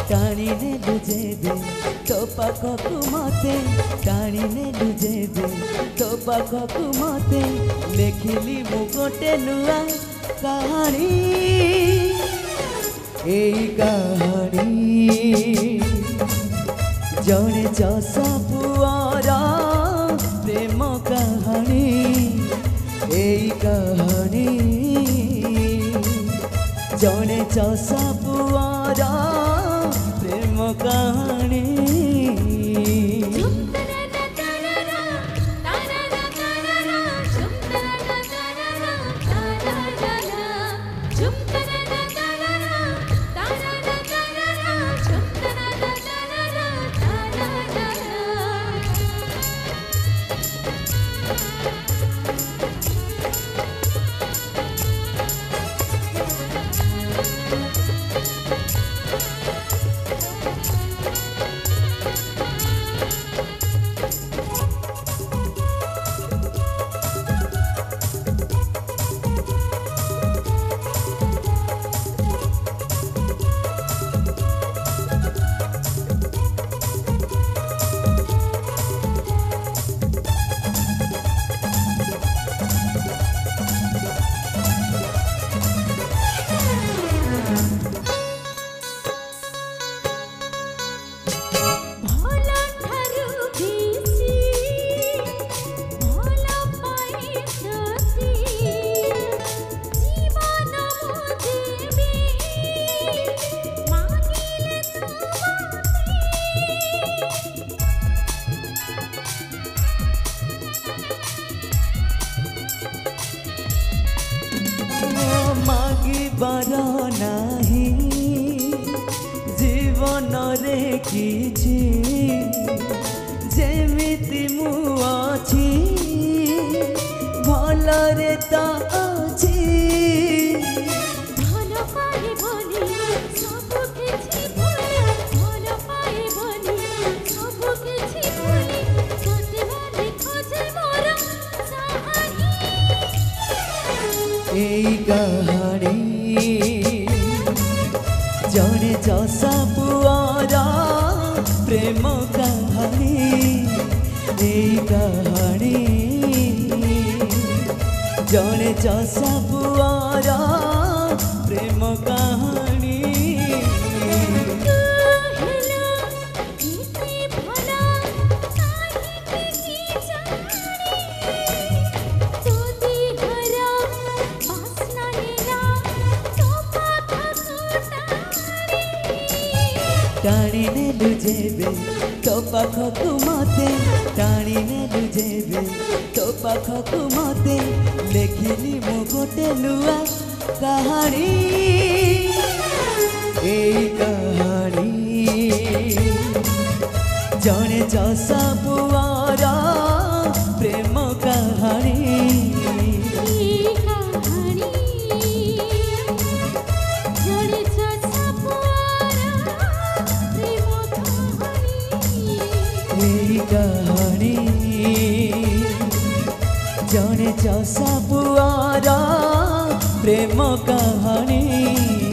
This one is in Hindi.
टाणी नेलु जेबे तो पाखकु मते टाणी नेलु जेबे तो पाखकु मते लेखिली मु गोटे नुआ कहानी एई कहानी जड़े चषा पुअर प्रेम कहानी एई कहानी जड़े चषा पुअर प्रेम कहानी मागिबार नाही जीवन रे किछि जेमिति मु अछि भलरे त अछि भल पाए बोली सब किछि भूली भल पाए बोली सब किछि भूली सोते वाली खोजे मोर सहानी एई कहानी जड़े चषा पुअर प्रेम कहानी एई कहानी जड़े चषा पुअर प्रेम कहानी टाणी नेलु जेबे तो पाखकु मते टाणी नेलु जेबे तो पाखकु मते लेखिली मु गोटे नुआ कहानी एई कहानी जड़े चषा पुअर प्रेम कहानी कहानी जड़े चषा पुअर प्रेम कहानी।